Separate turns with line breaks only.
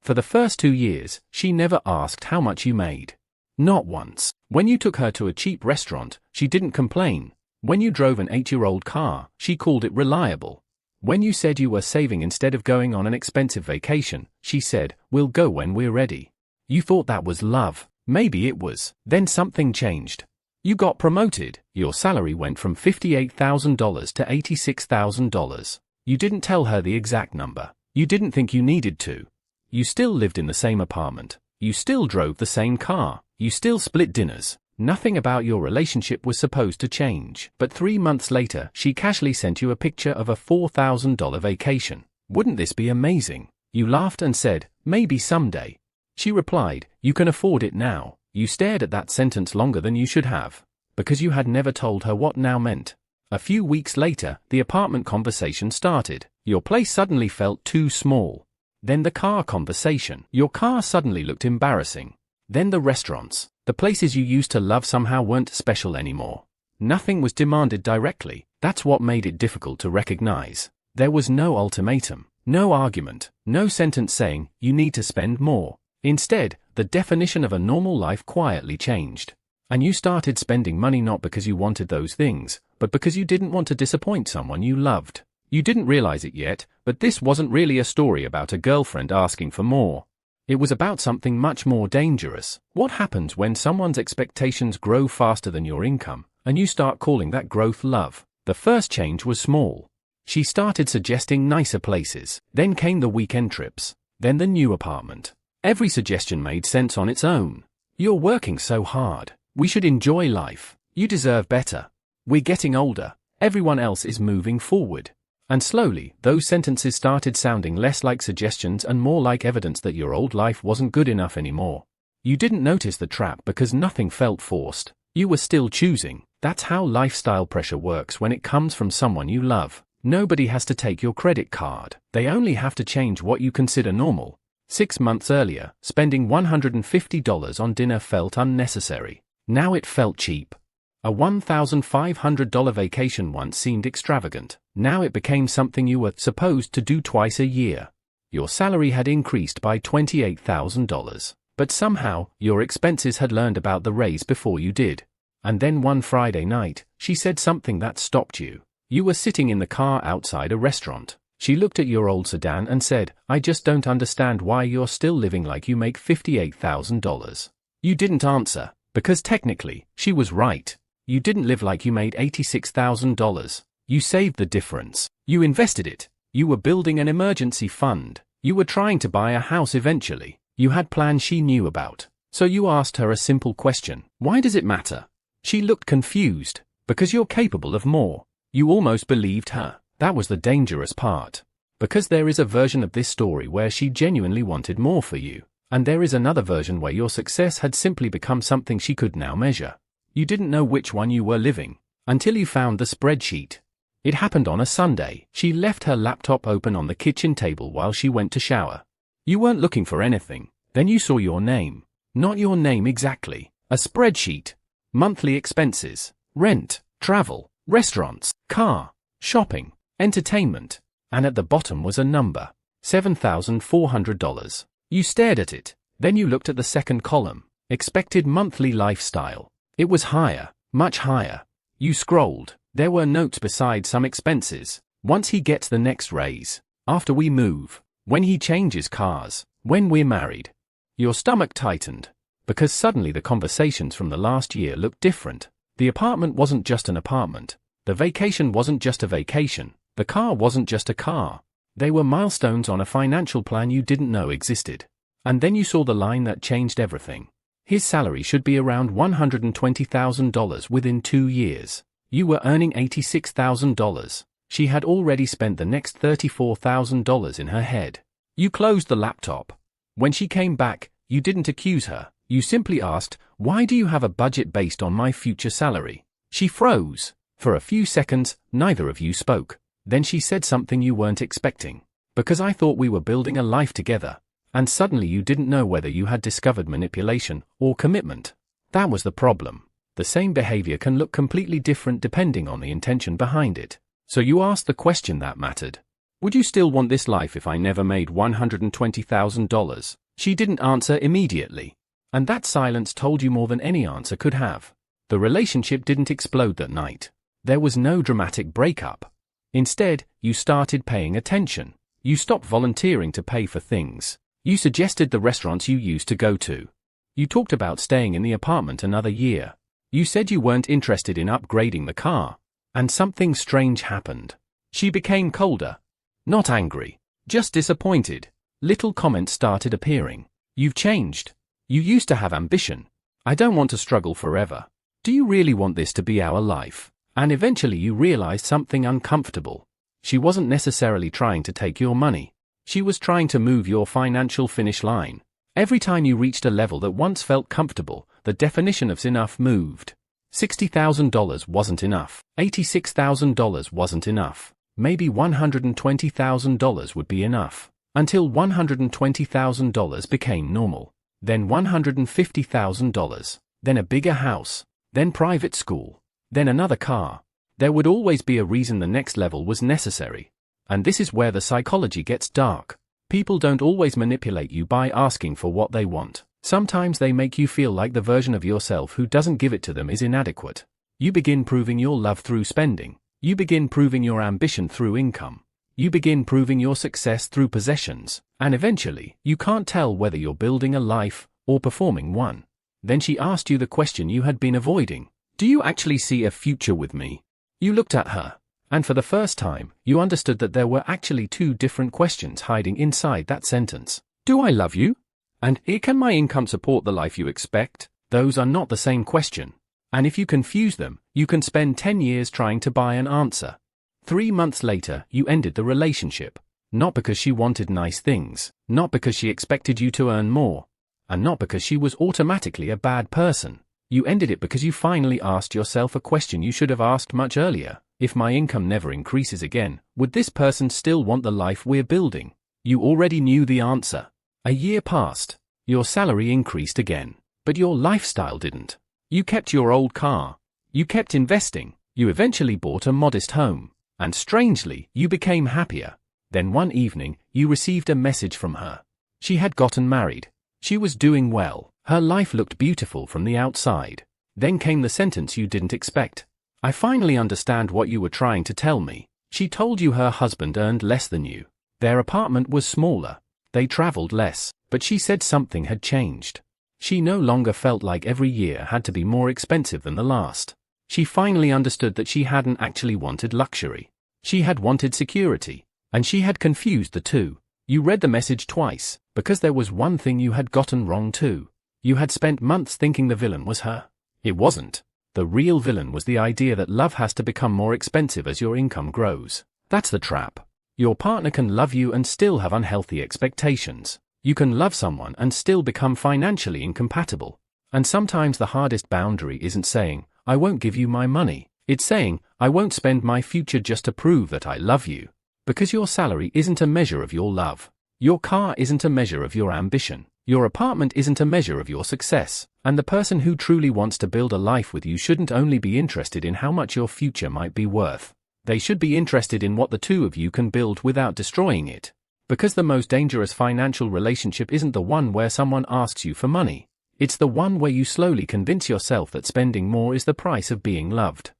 For the first 2 years, she never asked how much you made. Not once. When you took her to a cheap restaurant, she didn't complain. When you drove an 8-year-old car, she called it reliable. When you said you were saving instead of going on an expensive vacation, she said, "We'll go when we're ready." You thought that was love. Maybe it was. Then something changed. You got promoted. Your salary went from $58,000 to $86,000. You didn't tell her the exact number. You didn't think you needed to. You still lived in the same apartment. You still drove the same car. You still split dinners. Nothing about your relationship was supposed to change. But 3 months later, she casually sent you a picture of a $4,000 vacation. Wouldn't this be amazing? You laughed and said, "Maybe someday." She replied, "You can afford it now." You stared at that sentence longer than you should have, because you had never told her what now meant. A few weeks later, the apartment conversation started. Your place suddenly felt too small. Then the car conversation. Your car suddenly looked embarrassing. Then the restaurants. The places you used to love somehow weren't special anymore. Nothing was demanded directly. That's what made it difficult to recognize. There was no ultimatum, no argument, no sentence saying, "You need to spend more." Instead, the definition of a normal life quietly changed. And you started spending money not because you wanted those things, but because you didn't want to disappoint someone you loved. You didn't realize it yet, but this wasn't really a story about a girlfriend asking for more. It was about something much more dangerous. What happens when someone's expectations grow faster than your income, and you start calling that growth love? The first change was small. She started suggesting nicer places. Then came the weekend trips. Then the new apartment. Every suggestion made sense on its own. "You're working so hard. We should enjoy life. You deserve better. We're getting older. Everyone else is moving forward." And slowly, those sentences started sounding less like suggestions and more like evidence that your old life wasn't good enough anymore. You didn't notice the trap because nothing felt forced. You were still choosing. That's how lifestyle pressure works when it comes from someone you love. Nobody has to take your credit card. They only have to change what you consider normal. 6 months earlier, spending $150 on dinner felt unnecessary. Now it felt cheap. A $1,500 vacation once seemed extravagant. Now it became something you were supposed to do twice a year. Your salary had increased by $28,000. But somehow, your expenses had learned about the raise before you did. And then one Friday night, she said something that stopped you. You were sitting in the car outside a restaurant. She looked at your old sedan and said, "I just don't understand why you're still living like you make $58,000. You didn't answer, because technically, she was right. You didn't live like you made $86,000. You saved the difference. You invested it. You were building an emergency fund. You were trying to buy a house eventually. You had plans she knew about. So you asked her a simple question. Why does it matter? She looked confused. Because you're capable of more. You almost believed her. That was the dangerous part. Because there is a version of this story where she genuinely wanted more for you. And there is another version where your success had simply become something she could now measure. You didn't know which one you were living. Until you found the spreadsheet. It happened on a Sunday. She left her laptop open on the kitchen table while she went to shower. You weren't looking for anything. Then you saw your name. Not your name exactly. A spreadsheet. Monthly expenses. Rent. Travel. Restaurants. Car. Shopping. Entertainment. And at the bottom was a number. $7,400. You stared at it. Then you looked at the second column. Expected monthly lifestyle. It was higher. Much higher. You scrolled. There were notes beside some expenses. Once he gets the next raise. After we move. When he changes cars. When we're married. Your stomach tightened. Because suddenly the conversations from the last year looked different. The apartment wasn't just an apartment. The vacation wasn't just a vacation. The car wasn't just a car. They were milestones on a financial plan you didn't know existed. And then you saw the line that changed everything. His salary should be around $120,000 within 2 years. You were earning $86,000. She had already spent the next $34,000 in her head. You closed the laptop. When she came back, you didn't accuse her. You simply asked, "Why do you have a budget based on my future salary?" She froze. For a few seconds, neither of you spoke. Then she said something you weren't expecting. "Because I thought we were building a life together." And suddenly you didn't know whether you had discovered manipulation or commitment. That was the problem. The same behavior can look completely different depending on the intention behind it. So you asked the question that mattered. Would you still want this life if I never made $120,000? She didn't answer immediately. And that silence told you more than any answer could have. The relationship didn't explode that night. There was no dramatic breakup. Instead, you started paying attention. You stopped volunteering to pay for things. You suggested the restaurants you used to go to. You talked about staying in the apartment another year. You said you weren't interested in upgrading the car. And something strange happened. She became colder. Not angry. Just disappointed. Little comments started appearing. You've changed. You used to have ambition. I don't want to struggle forever. Do you really want this to be our life? And eventually you realized something uncomfortable. She wasn't necessarily trying to take your money. She was trying to move your financial finish line. Every time you reached a level that once felt comfortable, the definition of enough moved. $60,000 wasn't enough. $86,000 wasn't enough. Maybe $120,000 would be enough. Until $120,000 became normal. Then $150,000. Then a bigger house. Then private school. Then another car. There would always be a reason the next level was necessary. And this is where the psychology gets dark. People don't always manipulate you by asking for what they want. Sometimes they make you feel like the version of yourself who doesn't give it to them is inadequate. You begin proving your love through spending. You begin proving your ambition through income. You begin proving your success through possessions. And eventually, you can't tell whether you're building a life or performing one. Then she asked you the question you had been avoiding. Do you actually see a future with me? You looked at her. And for the first time, you understood that there were actually two different questions hiding inside that sentence. Do I love you? And can my income support the life you expect? Those are not the same question. And if you confuse them, you can spend 10 years trying to buy an answer. 3 months later, you ended the relationship. Not because she wanted nice things, not because she expected you to earn more, and not because she was automatically a bad person. You ended it because you finally asked yourself a question you should have asked much earlier. If my income never increases again, would this person still want the life we're building? You already knew the answer. A year passed. Your salary increased again. But your lifestyle didn't. You kept your old car. You kept investing. You eventually bought a modest home. And strangely, you became happier. Then one evening, you received a message from her. She had gotten married. She was doing well. Her life looked beautiful from the outside. Then came the sentence you didn't expect. I finally understand what you were trying to tell me. She told you her husband earned less than you. Their apartment was smaller. They traveled less. But she said something had changed. She no longer felt like every year had to be more expensive than the last. She finally understood that she hadn't actually wanted luxury. She had wanted security. And she had confused the two. You read the message twice, because there was one thing you had gotten wrong too. You had spent months thinking the villain was her. It wasn't. The real villain was the idea that love has to become more expensive as your income grows. That's the trap. Your partner can love you and still have unhealthy expectations. You can love someone and still become financially incompatible. And sometimes the hardest boundary isn't saying, I won't give you my money. It's saying, I won't spend my future just to prove that I love you. Because your salary isn't a measure of your love. Your car isn't a measure of your ambition. Your apartment isn't a measure of your success. And the person who truly wants to build a life with you shouldn't only be interested in how much your future might be worth. They should be interested in what the two of you can build without destroying it. Because the most dangerous financial relationship isn't the one where someone asks you for money. It's the one where you slowly convince yourself that spending more is the price of being loved.